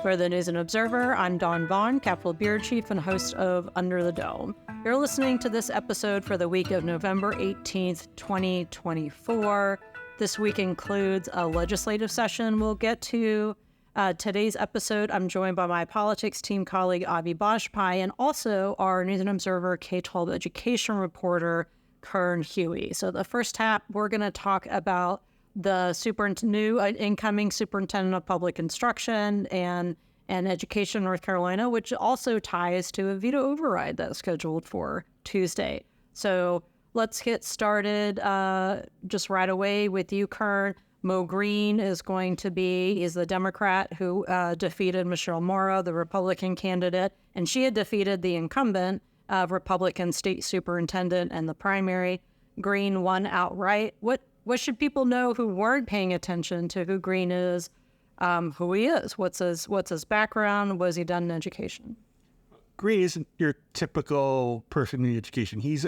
For the News and Observer, I'm Dawn Vaughan, Capitol Bureau Chief and host of Under the Dome. You're listening to this episode for the week of November 18th, 2024. This week includes a legislative session we'll get to. Today's episode, I'm joined by my politics team colleague, Bajpai, and also our News and Observer K-12 education reporter, Keung Hui. So the first half, we're going to talk about the new incoming superintendent of public instruction and education in North Carolina, which also ties to a veto override that's scheduled for Tuesday. So let's get started just right away with you, Keung. Mo Green is the Democrat who defeated Michelle Morrow, the Republican candidate, and she had defeated the incumbent Republican state superintendent in the primary. Green won outright. What should people know who weren't paying attention to who Green is, who he is? What's his background? What has he done in education? Green isn't your typical person in education. He's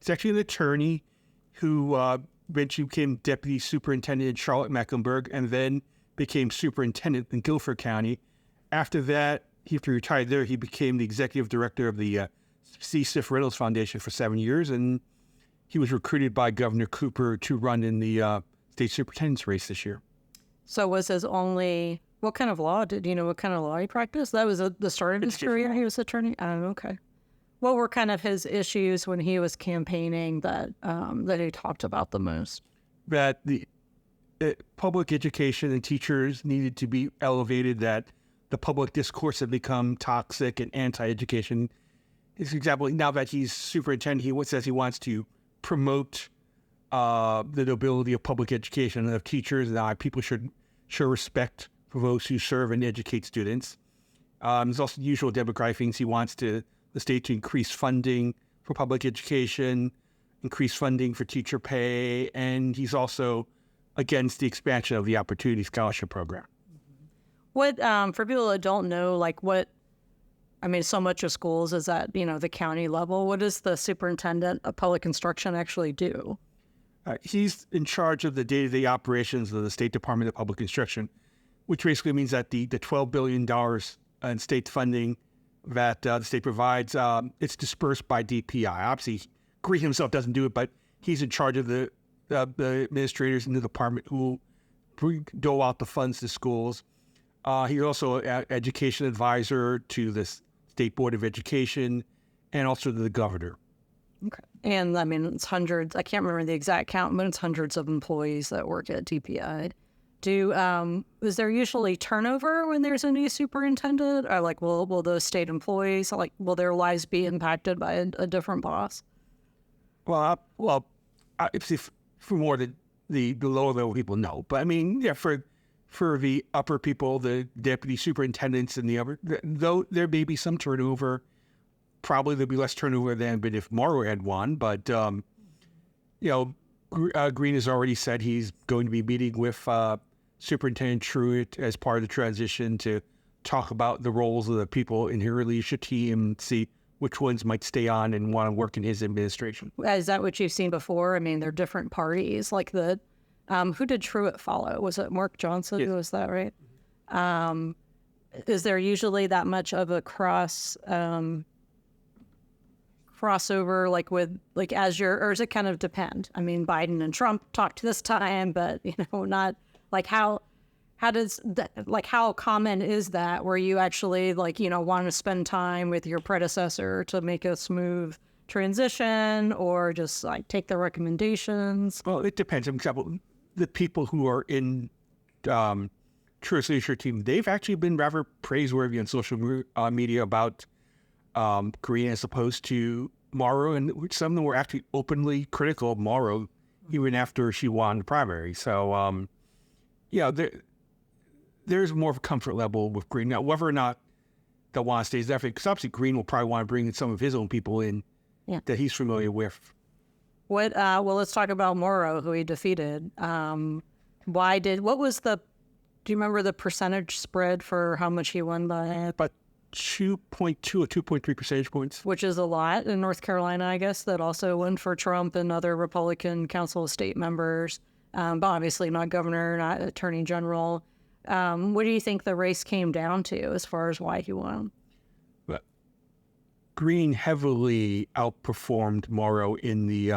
actually an attorney who eventually became deputy superintendent in Charlotte-Mecklenburg and then became superintendent in Guilford County. After that, after he retired there, he became the executive director of the C. Stiff Reynolds Foundation for 7 years, and he was recruited by Governor Cooper to run in the state superintendent's race this year. So was his only, what kind of law he practiced? That was the start of his career? He was attorney? Okay. What were kind of his issues when he was campaigning that he talked about the most? That the public education and teachers needed to be elevated, that the public discourse had become toxic and anti-education. For example, now that he's superintendent, he says he wants to promote the nobility of public education and of teachers, and people should show respect for those who serve and educate students. There's also the usual Democratic things. He wants the state to increase funding for public education, increase funding for teacher pay, and he's also against the expansion of the Opportunity Scholarship Program. What, for people that don't know, so much of schools is at, the county level. What does the superintendent of public instruction actually do? He's in charge of the day-to-day operations of the State Department of Public Instruction, which basically means that the $12 billion in state funding that the state provides, it's dispersed by DPI. Obviously, Green himself doesn't do it, but he's in charge of the administrators in the department who dole out the funds to schools. He's also an education advisor to the State Board of Education and also to the governor. Okay. And it's hundreds, I can't remember the exact count, but it's hundreds of employees that work at DPI. Is there usually turnover when there's a new superintendent? Or will those state employees, will their lives be impacted by a different boss? Well, for more the lower level people, no. But for the upper people, the deputy superintendents and the upper, though there may be some turnover, probably there'll be less turnover than if Morrow had won. But, Green has already said he's going to be meeting with Superintendent Truitt as part of the transition to talk about the roles of the people in her leadership team, see which ones might stay on and want to work in his administration. Is that what you've seen before? They're different parties, who did Truitt follow? Was it Mark Johnson? Yes. Was that right? Is there usually that much of a crossover, or does it kind of depend? Biden and Trump talked this time, but not how does that, how common is that where you actually want to spend time with your predecessor to make a smooth transition, or just take the recommendations? Well, it depends. For example, the people who are in Truitt's leadership team, they've actually been rather praiseworthy on social media about Green as opposed to Morrow, and some of them were actually openly critical of Morrow even after she won the primary. So, there's more of a comfort level with Green. Now, whether or not they'll want to stay is definitely, because obviously Green will probably want to bring in some of his own people in that he's familiar with. Let's talk about Morrow, who he defeated. Do you remember the percentage spread for how much he won by? About 2.2 or 2.3 percentage points. Which is a lot in North Carolina, I guess, that also went for Trump and other Republican Council of State members, but obviously not governor, not attorney general. What do you think the race came down to as far as why he won? Green heavily outperformed Morrow in the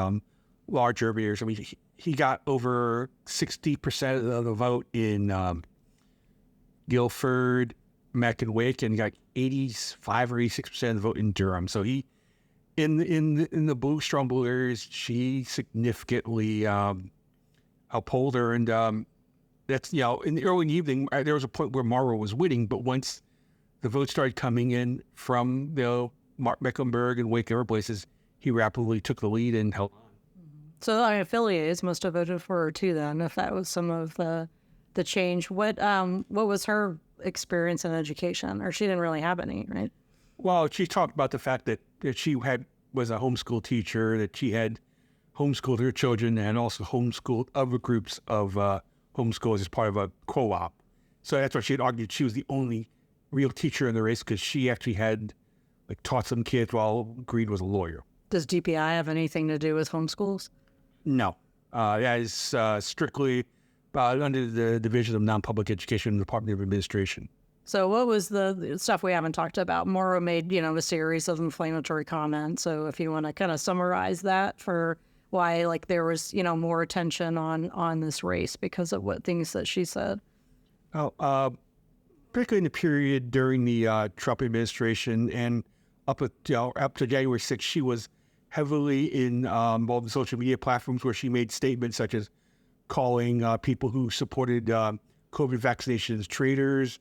large urban areas. I mean, he got over 60% of the vote in Guilford, Meck, and Wake, and got 85 or 86% of the vote in Durham. So he, in the strong blue areas, she significantly uphold her. And that's, in the early evening, there was a point where Morrow was winning, but once the votes started coming in from the Mecklenburg and Wake, other places, he rapidly took the lead and held on. So the affiliates must have voted for her too then, if that was some of the change. What was her experience in education? Or she didn't really have any, right? Well, she talked about the fact that she was a homeschool teacher, that she had homeschooled her children and also homeschooled other groups of homeschoolers as part of a co-op. So that's why she had argued she was the only real teacher in the race, because she actually had taught some kids while Green was a lawyer. Does DPI have anything to do with homeschools? No. That is strictly under the Division of Non-Public Education in the Department of Administration. So what was the stuff we haven't talked about? Morrow made, a series of inflammatory comments. So if you want to kind of summarize that for why, there was, more attention on this race because of what things that she said. Particularly in the period during the Trump administration and up to January 6th, she was heavily involved in social media platforms where she made statements such as calling people who supported COVID vaccinations traitors.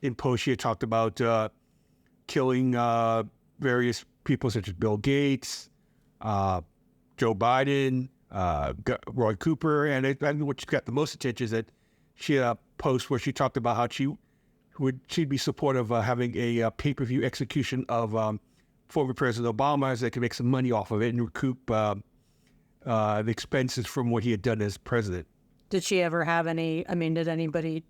In post, she had talked about killing various people such as Bill Gates, Joe Biden, Roy Cooper, and what got the most attention is that she had a post where she talked about how she'd be supportive of having a pay-per-view execution of former President Obama, as they could make some money off of it and recoup the expenses from what he had done as president. Did she ever have any? Did anybody?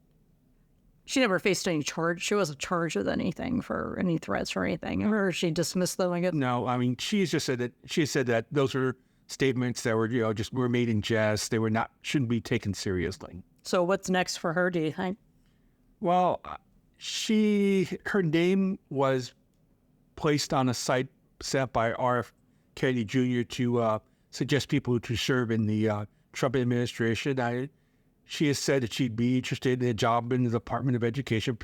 She never faced any charge. She wasn't charged with anything for any threats or anything, or she dismissed them. No, she just said that those were statements that were were made in jest. They shouldn't be taken seriously. So what's next for her, do you think? Well, her name was placed on a site set up by R.F. Kennedy Jr. to suggest people to serve in the Trump administration. She has said that she'd be interested in a job in the Department of Education,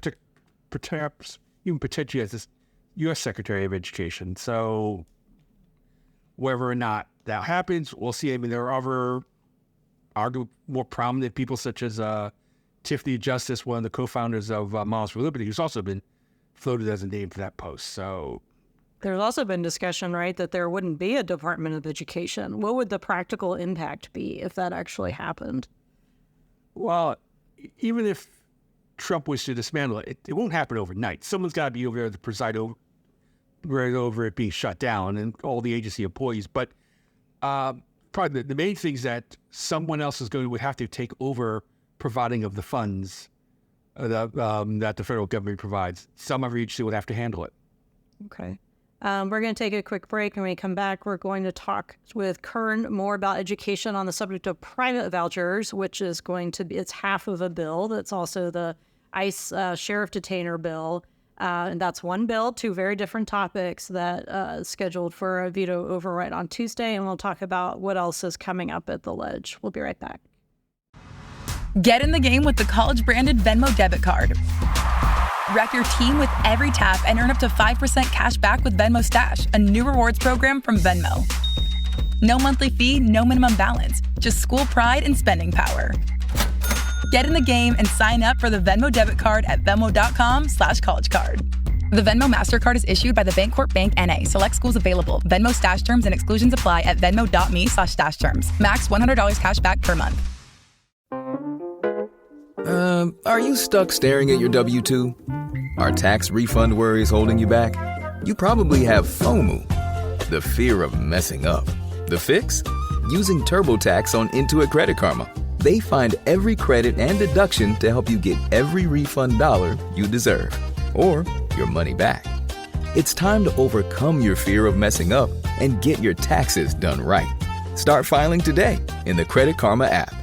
perhaps even potentially as this U.S. Secretary of Education. So whether or not that happens, we'll see. There are other more prominent people such as Tiffany Justice, one of the co-founders of Moms for Liberty, who's also been floated as a name for that post. So there's also been discussion, right, that there wouldn't be a Department of Education. What would the practical impact be if that actually happened? Well, even if Trump was to dismantle it, it won't happen overnight. Someone's got to be over there to preside over it being shut down and all the agency employees. But probably the main thing is that someone else would have to take over providing of the funds that the federal government provides. Some other agency would have to handle it. Okay. We're going to take a quick break. When we come back, we're going to talk with Kern more about education on the subject of private vouchers, which is going to be, it's half of a bill. That's also the ICE sheriff detainer bill. And that's one bill, two very different topics that is scheduled for a veto override on Tuesday. And we'll talk about what else is coming up at the Ledge. We'll be right back. Get in the game with the college-branded Venmo debit card. Wreck your team with every tap and earn up to 5% cash back with Venmo Stash, a new rewards program from Venmo. No monthly fee, no minimum balance, just school pride and spending power. Get in the game and sign up for the Venmo debit card at venmo.com/collegecard. The Venmo MasterCard is issued by the Bancorp Bank N.A. Select schools available. Venmo Stash terms and exclusions apply at venmo.me/stash terms. Max $100 cash back per month. Are you stuck staring at your W-2? Are tax refund worries holding you back? You probably have FOMO, the fear of messing up. The fix? Using TurboTax on Intuit Credit Karma. They find every credit and deduction to help you get every refund dollar you deserve, or your money back. It's time to overcome your fear of messing up and get your taxes done right. Start filing today in the Credit Karma app.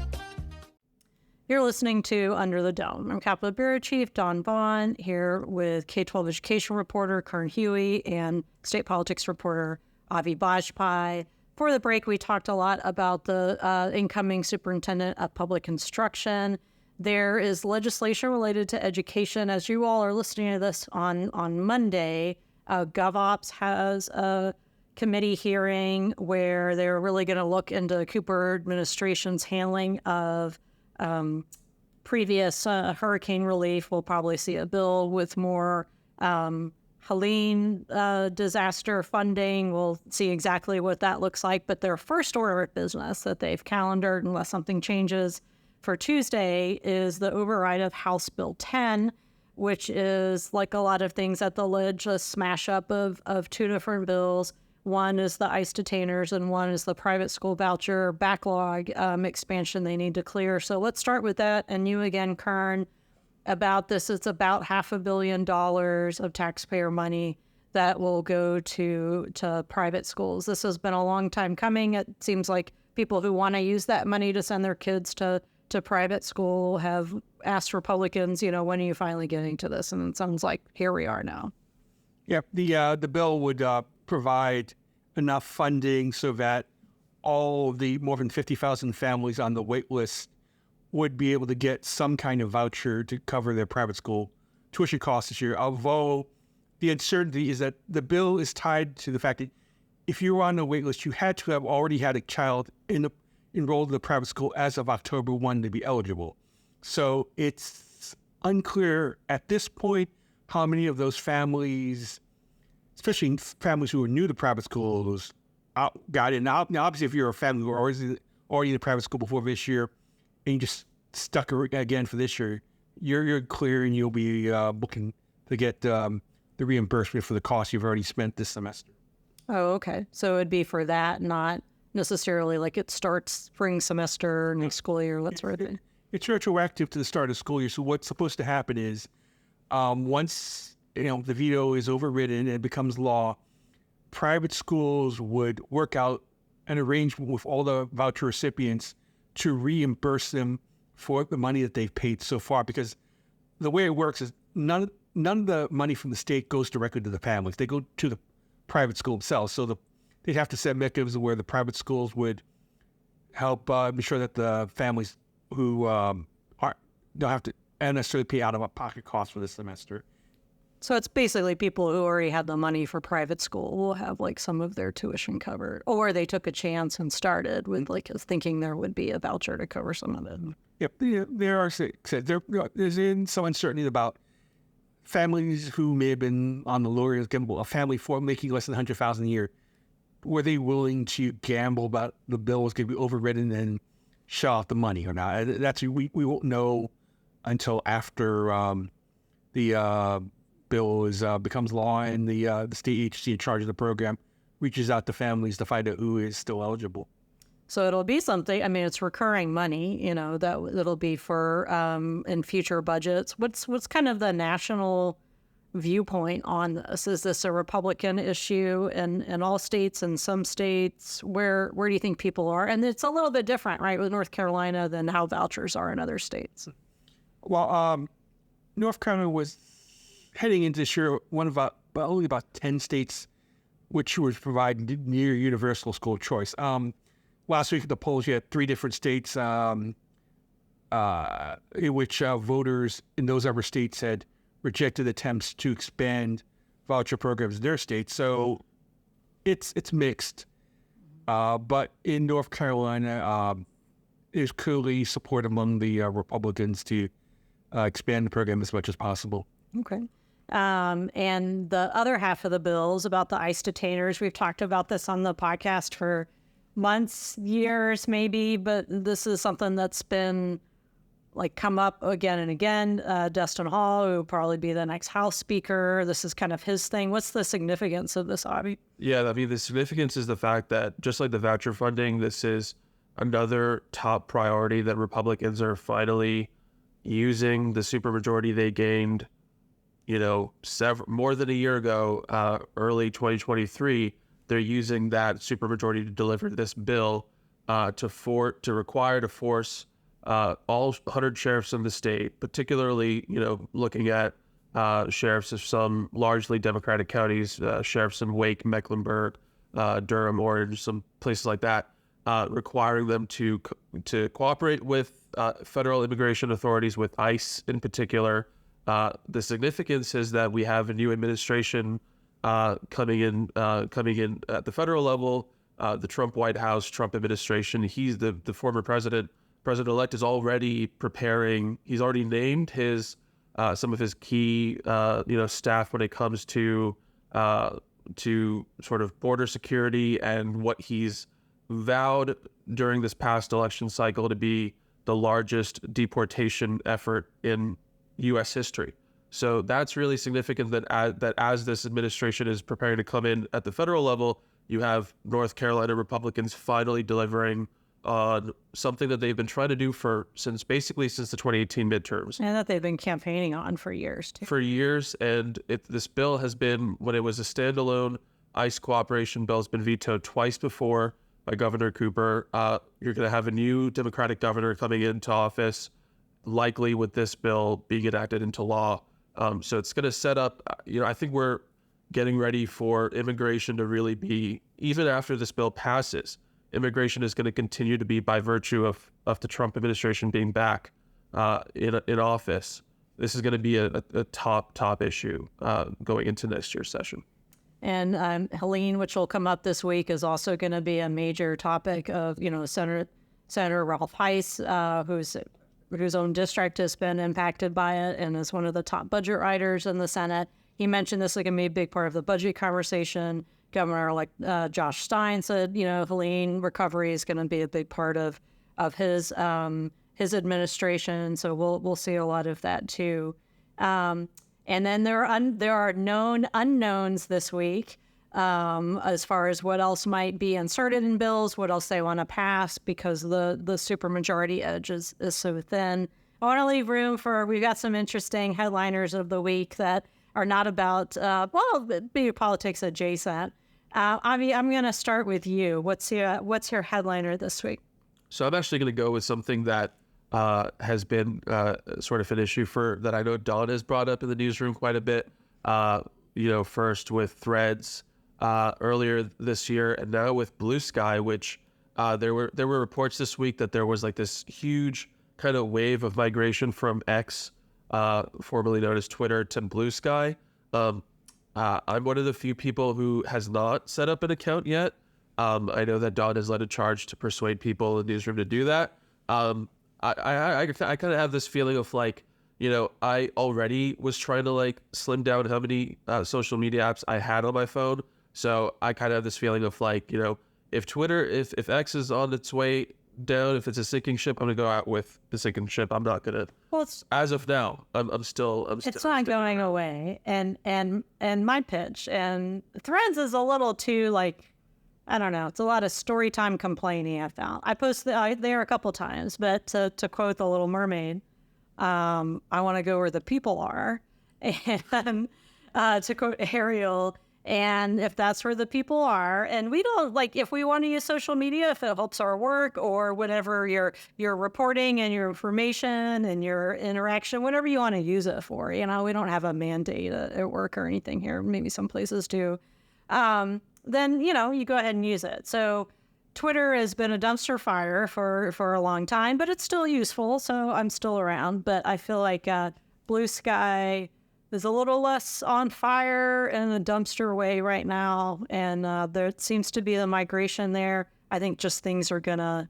You're listening to Under the Dome. I'm Capitol Bureau Chief Dawn Vaughan, here with K-12 education reporter Keung Hui and state politics reporter Avi Bajpai. For the break, we talked a lot about the incoming superintendent of public instruction. There is legislation related to education. As you all are listening to this on Monday, GovOps has a committee hearing where they're really going to look into Cooper administration's handling of previous hurricane relief. We'll probably see a bill with more Helene disaster funding. We'll see exactly what that looks like. But their first order of business that they've calendared, unless something changes, for Tuesday is the override of House Bill 10, which is, like a lot of things at the Lid, a smash up of two different bills. One is the ICE detainers, and one is the private school voucher backlog expansion they need to clear. So let's start with that. And you again, Kern, about this. It's about $500 million of taxpayer money that will go to private schools. This has been a long time coming. It seems like people who want to use that money to send their kids to private school have asked Republicans, when are you finally getting to this? And it sounds like here we are now. Yeah, the bill would provide enough funding so that all the more than 50,000 families on the wait list would be able to get some kind of voucher to cover their private school tuition costs this year. Although the uncertainty is that the bill is tied to the fact that if you were on the wait list, you had to have already had a child enrolled in the private school as of October 1 to be eligible. So it's unclear at this point how many of those families, especially families who are new to private schools, got in. Now, obviously, if you're a family who are already in the private school before this year, and you just stuck again for this year, you're clear and you'll be looking to get the reimbursement for the cost you've already spent this semester. Oh, okay. So it'd be for that, not necessarily like it starts spring semester, next school year, that sort of thing. It's retroactive to the start of school year. So what's supposed to happen is once the veto is overridden and it becomes law, private schools would work out an arrangement with all the voucher recipients to reimburse them for the money that they've paid so far. Because the way it works is none of the money from the state goes directly to the families. They go to the private school themselves. So they'd have to set mechanisms where the private schools would help ensure that the families who don't have to necessarily pay out-of-pocket costs for this semester. So it's basically people who already had the money for private school will have like some of their tuition covered, or they took a chance and started with thinking there would be a voucher to cover some of it. Yep, there's some uncertainty about families who may have been on the lower end, a family for making less than $100,000 a year. Were they willing to gamble about the bill was going to be overridden and shell out the money or not? That's we won't know until after the bill becomes law and the state agency in charge of the program reaches out to families to find out who is still eligible. So it'll be something. I mean, it's recurring money, that it'll be for in future budgets. What's kind of the national viewpoint on this? Is this a Republican issue in all states and some states? Where do you think people are? And it's a little bit different, right, with North Carolina than how vouchers are in other states. Well, North Carolina was heading into this year one of only about 10 states which would provide near universal school choice. Last week at the polls, you had 3 different states in which voters in those other states had rejected attempts to expand voucher programs in their states. So it's mixed. But in North Carolina, there's clearly support among the Republicans to expand the program as much as possible. Okay. And the other half of the bill is about the ICE detainers. We've talked about this on the podcast for months, years maybe, but this is something that's been come up again and again. Dustin Hall, who will probably be the next House Speaker, this is kind of his thing. What's the significance of this, Avi? Yeah, I mean, the significance is the fact that just like the voucher funding, this is another top priority that Republicans are finally using the supermajority they gained, more than a year ago, early 2023. They're using that supermajority to deliver this bill to force all 100 sheriffs in the state, particularly, looking at sheriffs of some largely Democratic counties, sheriffs in Wake, Mecklenburg, Durham, Orange, some places like that, requiring them to cooperate with federal immigration authorities, with ICE in particular. The significance is that we have a new administration coming in at the federal level. The Trump White House, Trump administration. He's the former president-elect is already preparing. He's already named his some of his key staff when it comes to sort of border security and what he's vowed during this past election cycle to be the largest deportation effort in U.S. history. So that's really significant that as this administration is preparing to come in at the federal level, you have North Carolina Republicans finally delivering on something that they've been trying to do since the 2018 midterms. And that they've been campaigning on for years, too. For years, and this bill has been, when it was a standalone ICE cooperation bill, has been vetoed twice before by Governor Cooper. You're going to have a new Democratic governor coming into office, likely with this bill being enacted into law. So it's going to set up, I think we're getting ready for immigration to really be, even after this bill passes, immigration is going to continue to be, by virtue of the Trump administration being back in office. This is going to be a top issue going into next year's session. And Helene, which will come up this week, is also going to be a major topic of, Senator Ralph Heiss, whose own district has been impacted by it and is one of the top budget writers in the Senate. He mentioned this is going to be a big part of the budget conversation. Governor Josh Stein said, Helene, recovery is going to be a big part of his administration. So we'll see a lot of that too. And then there are known unknowns this week as far as what else might be inserted in bills, what else they want to pass, because the supermajority edge is so thin. I want to leave room for, we've got some interesting headliners of the week that are not about, maybe politics adjacent. Avi, I'm going to start with you. What's your headliner this week? So I'm actually going to go with something that has been sort of an issue that I know Dawn has brought up in the newsroom quite a bit. First with Threads earlier this year, and now with Blue Sky, which there were reports this week that there was like this huge kind of wave of migration from X, formerly known as Twitter, to Blue Sky. I'm one of the few people who has not set up an account yet. I know that Dawn has led a charge to persuade people in the newsroom to do that. I kind of have this feeling of I already was trying to slim down how many social media apps I had on my phone. So I kind of have this feeling of if Twitter, if X is on its way down, if it's a sinking ship, I'm gonna go out with the sinking ship. I'm not gonna. Well, as of now, I'm still. It's not going away. And my pitch and Threads is a little too I don't know. It's a lot of story time complaining. I found I posted there a couple times, but to quote The Little Mermaid, I want to go where the people are, and to quote Ariel. And if that's where the people are, and we don't if we want to use social media, if it helps our work or whatever your reporting and your information and your interaction, whatever you want to use it for, we don't have a mandate at work or anything here. Maybe some places do. Then, you go ahead and use it. So Twitter has been a dumpster fire for a long time, but it's still useful. So I'm still around, but I feel like Blue Sky is a little less on fire in a dumpster way right now. And there seems to be a migration there. I think just things are going to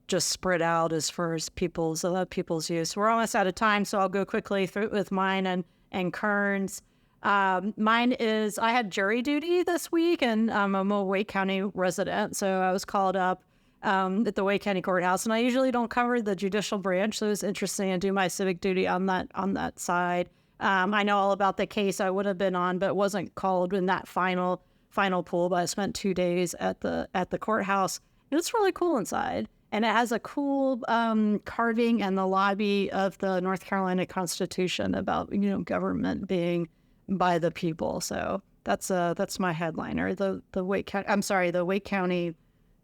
just spread out as far as people's use. We're almost out of time, so I'll go quickly through with mine and Kern's. Mine is, I had jury duty this week, and I'm a Wake County resident. So I was called up at the Wake County Courthouse, and I usually don't cover the judicial branch. So it was interesting to do my civic duty on that side. I know all about the case I would have been on, but wasn't called in that final pool. But I spent 2 days at the courthouse, and it's really cool inside. And it has a cool carving in the lobby of the North Carolina Constitution about government being by the people. So that's my headliner. The Wake County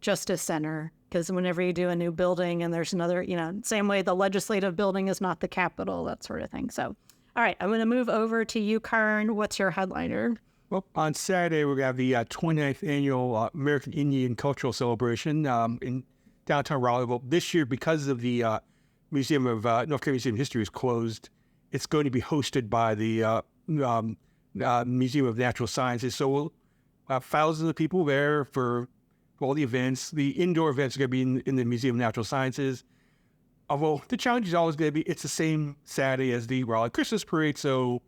Justice Center because whenever you do a new building and there's another, same way the legislative building is not the Capitol, that sort of thing. So, all right, I'm going to move over to you, Kern. What's your headliner? Well, on Saturday, we're going to have the 29th annual American Indian Cultural Celebration in downtown Raleigh. Well, this year, because of the Museum of North Carolina Museum of History is closed, it's going to be hosted by the Museum of Natural Sciences. So we'll have thousands of people there for all the events. The indoor events are going to be in the Museum of Natural Sciences. Although the challenge is always going to be, it's the same Saturday as the Raleigh Christmas Parade, so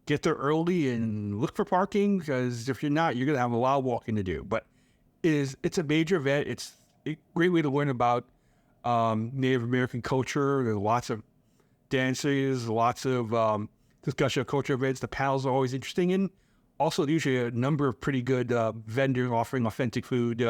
get there early and look for parking, because if you're not, you're going to have a lot of walking to do. But it's a major event. It's a great way to learn about Native American culture. There's lots of dances, lots of discussion of culture events. The panels are always interesting, and also usually a number of pretty good vendors offering authentic food.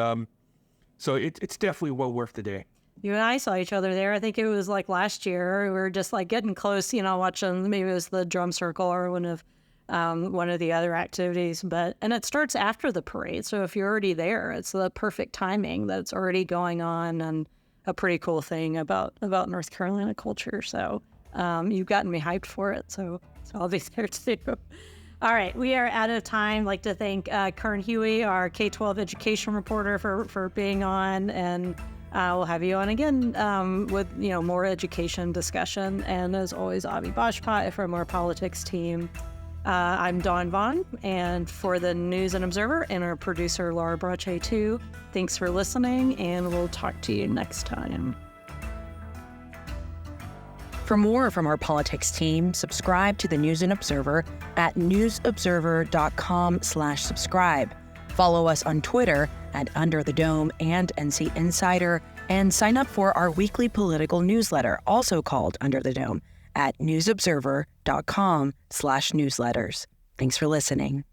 So it's definitely well worth the day. You and I saw each other there. I think it was like last year. We were just like getting close, watching, maybe it was the drum circle or one of the other activities. And it starts after the parade. So if you're already there, it's the perfect timing that it's already going on, and a pretty cool thing about North Carolina culture. So you've gotten me hyped for it. So I'll be there too. All right, we are out of time. I'd like to thank Keung Hui, our K-12 education reporter, for being on, and we'll have you on again with more education discussion. And as always, Avi Bajpai from our politics team. I'm Dawn Vaughan, and for the News and Observer and our producer Laura Brache too. Thanks for listening, and we'll talk to you next time. For more from our politics team, subscribe to the News and Observer at newsobserver.com/subscribe. Follow us on Twitter at Under the Dome and NC Insider, and sign up for our weekly political newsletter, also called Under the Dome, at newsobserver.com/newsletters. Thanks for listening.